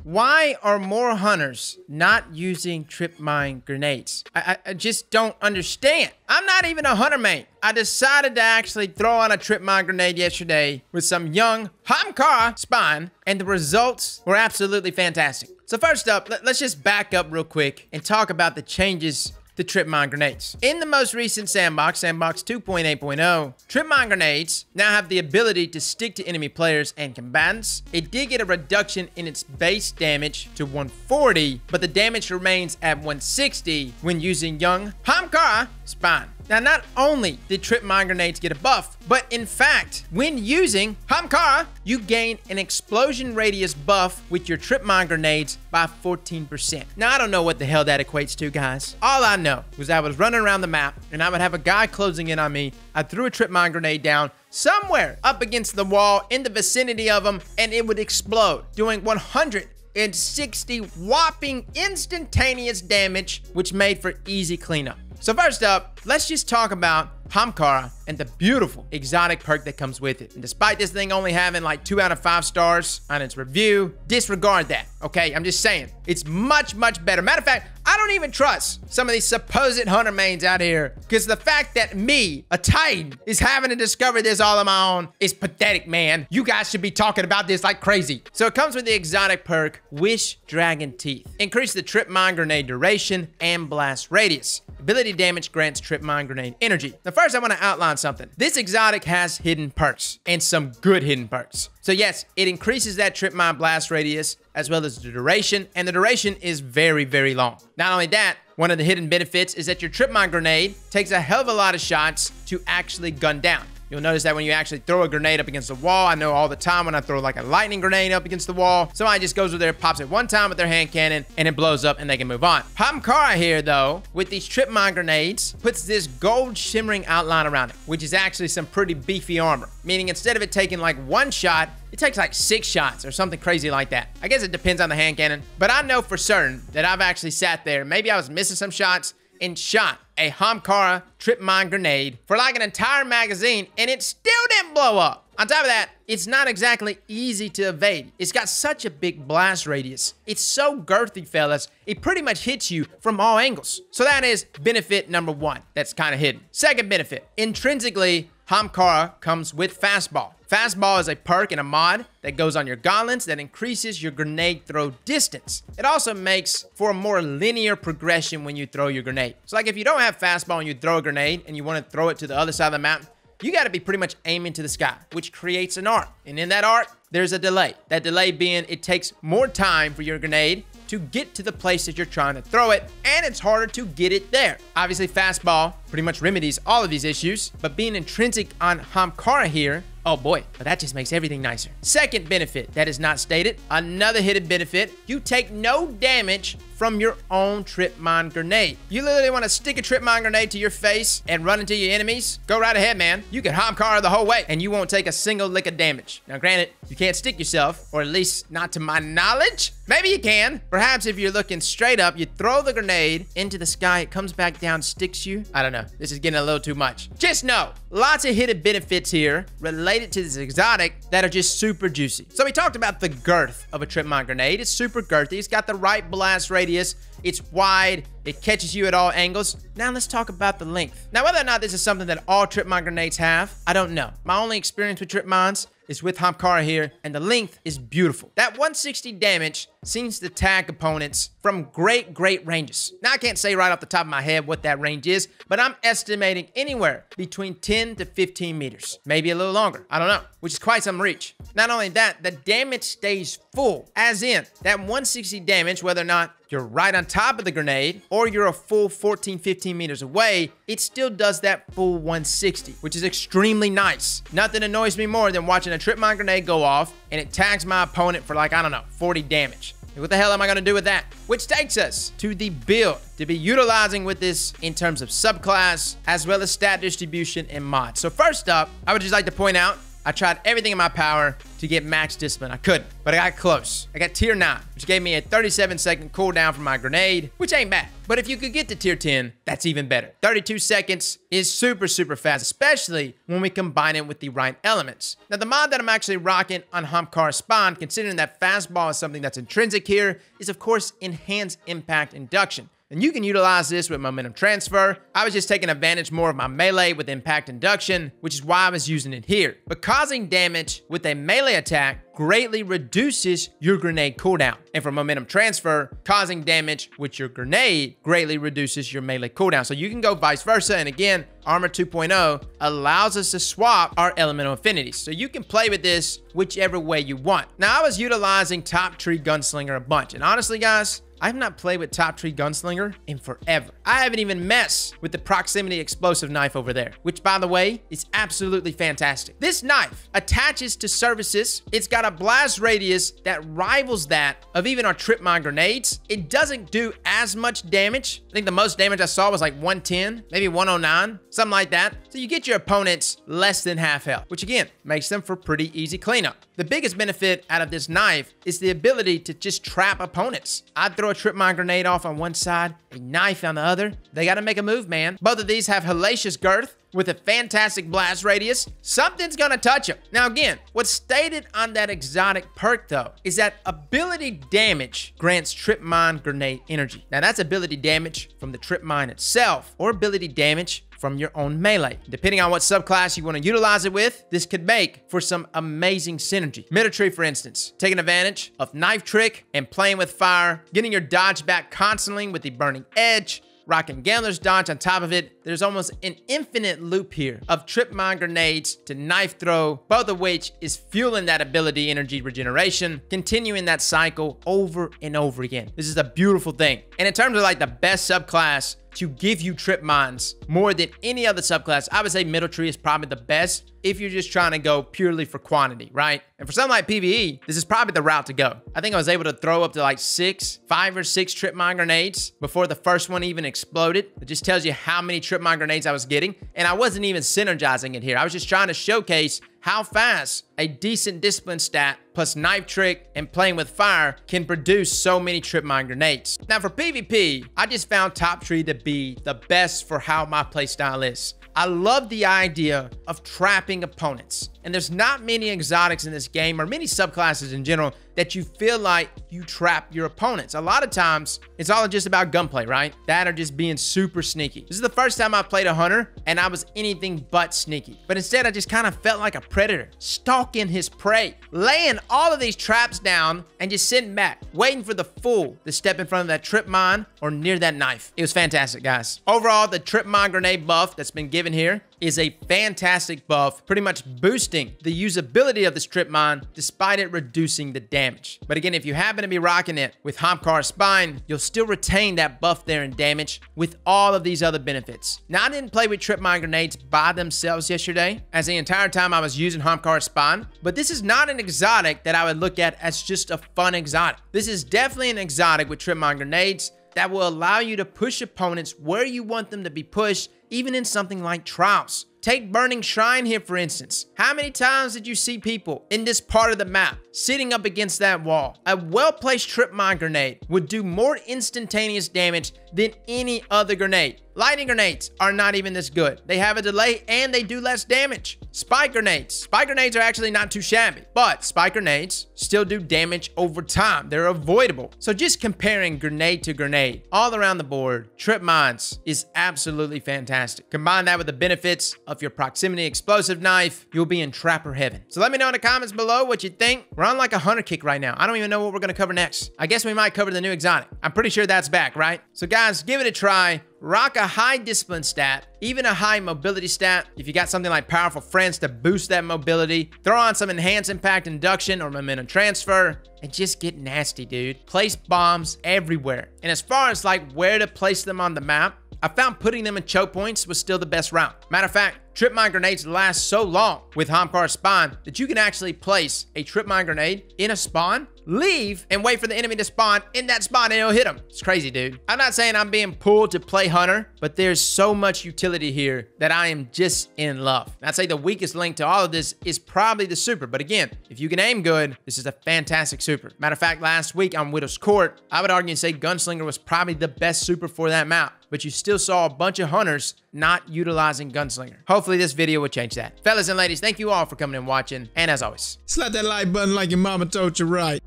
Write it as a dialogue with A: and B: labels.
A: Why are more hunters not using Tripmind grenades? I just don't understand. I'm not even a hunter main. I decided to actually throw on a Tripmind grenade yesterday with some young Ahamkara spawn, and the results were absolutely fantastic. So first up, let's just back up real quick and talk about the changes to Tripmind grenades. In the most recent Sandbox 2.8.0, Tripmind grenades now have the ability to stick to enemy players and combatants. It did get a reduction in its base damage to 140, but the damage remains at 160 when using young Ahamkara spawn. Now, not only did Tripmind grenades get a buff, but in fact, when using Ahamkara, you gain an explosion radius buff with your Tripmind grenades by 14%. Now, I don't know what the hell that equates to, guys. All I know was I was running around the map, and I would have a guy closing in on me. I threw a Tripmind grenade down somewhere up against the wall in the vicinity of him, and it would explode, doing 160 whopping instantaneous damage, which made for easy cleanup. So first up, let's just talk about Ahamkara and the beautiful exotic perk that comes with it. And despite this thing only having like 2 out of 5 stars on its review, disregard that, okay? I'm just saying, it's much, much better. Matter of fact, I don't even trust some of these supposed hunter mains out here, because the fact that me, a Titan, is having to discover this all on my own is pathetic, man. You guys should be talking about this like crazy. So it comes with the exotic perk, Wish Dragon Teeth. Increase the Tripmind grenade duration and blast radius. Ability damage grants Tripmind grenade energy. Now first I want to outline something. This exotic has hidden perks, and some good hidden perks. So yes, it increases that Tripmind blast radius as well as the duration, and the duration is very, very long. Not only that, one of the hidden benefits is that your Tripmind grenade takes a hell of a lot of shots to actually gun down. You'll notice that when you actually throw a grenade up against the wall, I know all the time when I throw like a lightning grenade up against the wall, somebody just goes over there, pops it one time with their hand cannon, and it blows up and they can move on. Ahamkara here though, with these Tripmind grenades, puts this gold shimmering outline around it, which is actually some pretty beefy armor. Meaning instead of it taking like 1 shot, it takes like 6 shots or something crazy like that. I guess it depends on the hand cannon, but I know for certain that I've actually sat there, maybe I was missing some shots, and shot a Ahamkara Tripmind grenade for like an entire magazine, and it still didn't blow up. On top of that, it's not exactly easy to evade. It's got such a big blast radius. It's so girthy, fellas. It pretty much hits you from all angles. So that is benefit number 1. That's kind of hidden. Second benefit, intrinsically, Ahamkara comes with Fastball. Fastball is a perk and a mod that goes on your gauntlets that increases your grenade throw distance. It also makes for a more linear progression when you throw your grenade. So like if you don't have Fastball and you throw a grenade and you want to throw it to the other side of the map, you got to be pretty much aiming to the sky, which creates an arc. And in that arc, there's a delay. That delay being it takes more time for your grenade to get to the place that you're trying to throw it, and it's harder to get it there. Obviously, Fastball pretty much remedies all of these issues, but being intrinsic on Ahamkara here, oh boy, but that just makes everything nicer. Second benefit that is not stated, another hidden benefit, you take no damage from your own Tripmind grenade. You literally want to stick a Tripmind grenade to your face and run into your enemies? Go right ahead, man. You can Ahamkara the whole way, and you won't take a single lick of damage. Now, granted, you can't stick yourself, or at least not to my knowledge. Maybe you can. Perhaps if you're looking straight up, you throw the grenade into the sky, it comes back down, sticks you. I don't know. This is getting a little too much. Just know, lots of hidden benefits here related to this exotic that are just super juicy. So we talked about the girth of a Tripmind grenade. It's super girthy. It's got the right blast radius. It's wide. It catches you at all angles. Now let's talk about the length. Now, whether or not this is something that all Tripmind grenades have, I don't know. My only experience with Tripminds is with Ahamkara here, and the length is beautiful. That 160 damage seems to tag opponents from great ranges. Now, I can't say right off the top of my head what that range is, but I'm estimating anywhere between 10 to 15 meters. Maybe a little longer, I don't know, which is quite some reach. Not only that, the damage stays full, as in that 160 damage, whether or not you're right on top of the grenade or you're a full 14, 15 meters away, it still does that full 160, which is extremely nice. Nothing annoys me more than watching a Tripmind grenade go off and it tags my opponent for like, I don't know, 40 damage. What the hell am I going to do with that? Which takes us to the build to be utilizing with this in terms of subclass, as well as stat distribution and mods. So first up, I would just like to point out, I tried everything in my power to get max discipline. I couldn't, but I got close. I got tier 9, which gave me a 37-second cooldown for my grenade, which ain't bad. But if you could get to tier 10, that's even better. 32 seconds is super, super fast, especially when we combine it with the right elements. Now, the mod that I'm actually rocking on Ahamkara spawn, considering that fastball is something that's intrinsic here, is of course Enhanced Impact Induction. And you can utilize this with momentum transfer. I was just taking advantage more of my melee with impact induction, which is why I was using it here. But causing damage with a melee attack greatly reduces your grenade cooldown. And for momentum transfer, causing damage with your grenade greatly reduces your melee cooldown. So you can go vice versa. And again, Armor 2.0 allows us to swap our elemental affinities. So you can play with this whichever way you want. Now, I was utilizing Top Tree Gunslinger a bunch. And honestly, guys, I have not played with Top Tree Gunslinger in forever. I haven't even messed with the proximity explosive knife over there, which, by the way, is absolutely fantastic. This knife attaches to surfaces. It's got a blast radius that rivals that of even our Tripmind grenades. It doesn't do as much damage. I think the most damage I saw was like 110, maybe 109, something like that. So you get your opponents less than half health, which again, makes them for pretty easy cleanup. The biggest benefit out of this knife is the ability to just trap opponents. I'd throw a Tripmind grenade off on one side, a knife on the other. They got to make a move, man. Both of these have hellacious girth with a fantastic blast radius. Something's going to touch them. Now, again, what's stated on that exotic perk, though, is that ability damage grants Tripmind grenade energy. Now, that's ability damage from the Tripmind itself or ability damage from your own melee. Depending on what subclass you want to utilize it with, this could make for some amazing synergy. Military, for instance, taking advantage of Knife Trick and playing with fire, getting your dodge back constantly with the Burning Edge, rocking Gambler's Dodge on top of it. There's almost an infinite loop here of Tripmind grenades to knife throw, both of which is fueling that ability energy regeneration, continuing that cycle over and over again. This is a beautiful thing. And in terms of like the best subclass to give you Tripminds more than any other subclass, I would say military is probably the best if you're just trying to go purely for quantity, right? And for something like PvE, this is probably the route to go. I think I was able to throw up to like 5 or 6 Tripmind grenades before the first one even exploded. It just tells you how many Tripmind grenades I was getting. And I wasn't even synergizing it here. I was just trying to showcase how fast a decent discipline stat plus Knife Trick and playing with fire can produce so many Tripmind grenades. Now for PvP, I just found Top Tree to be the best for how my playstyle is. I love the idea of trapping opponents. And there's not many exotics in this game, or many subclasses in general, that you feel like you trap your opponents. A lot of times, it's all just about gunplay, right? That or just being super sneaky. This is the first time I played a hunter, and I was anything but sneaky. But instead, I just kind of felt like a predator, stalking his prey, laying all of these traps down, and just sitting back, waiting for the fool to step in front of that Tripmind or near that knife. It was fantastic, guys. Overall, the Tripmind grenade buff that's been given here is a fantastic buff, pretty much boosting the usability of this Tripmind despite it reducing the damage. But again, if you happen to be rocking it with Ahamkara Spine, you'll still retain that buff there in damage with all of these other benefits. Now, I didn't play with Tripmind grenades by themselves yesterday, as the entire time I was using Ahamkara Spine, but this is not an exotic that I would look at as just a fun exotic. This is definitely an exotic with Tripmind grenades that will allow you to push opponents where you want them to be pushed, even in something like trials. Take Burning Shrine here, for instance. How many times did you see people in this part of the map sitting up against that wall? A well-placed Tripmind grenade would do more instantaneous damage than any other grenade. Lightning grenades are not even this good. They have a delay and they do less damage. Spike grenades. Spike grenades are actually not too shabby, but spike grenades still do damage over time. They're avoidable. So just comparing grenade to grenade all around the board, Tripminds is absolutely fantastic. Combine that with the benefits of your proximity explosive knife, you'll be in trapper heaven. So let me know in the comments below what you think. We're on like a hunter kick right now. I don't even know what we're gonna cover next. I guess we might cover the new exotic. I'm pretty sure that's back, right? So guys, give it a try. Rock a high discipline stat, even a high mobility stat. If you got something like powerful friends to boost that mobility, throw on some enhanced impact induction or momentum transfer, and just get nasty, dude. Place bombs everywhere. And as far as like where to place them on the map, I found putting them in choke points was still the best route. Matter of fact, Tripmind grenades last so long with Ahamkara spawn that you can actually place a Tripmind grenade in a spawn, leave, and wait for the enemy to spawn in that spawn and it'll hit them. It's crazy, dude. I'm not saying I'm being pulled to play Hunter, but there's so much utility here that I am just in love. I'd say the weakest link to all of this is probably the super, but again, if you can aim good, this is a fantastic super. Matter of fact, last week on Widow's Court, I would argue and say Gunslinger was probably the best super for that map, but you still saw a bunch of hunters not utilizing Gunslinger. Hopefully this video will change that. Fellas and ladies, thank you all for coming and watching, and as always,
B: slap that like button like your mama told you right.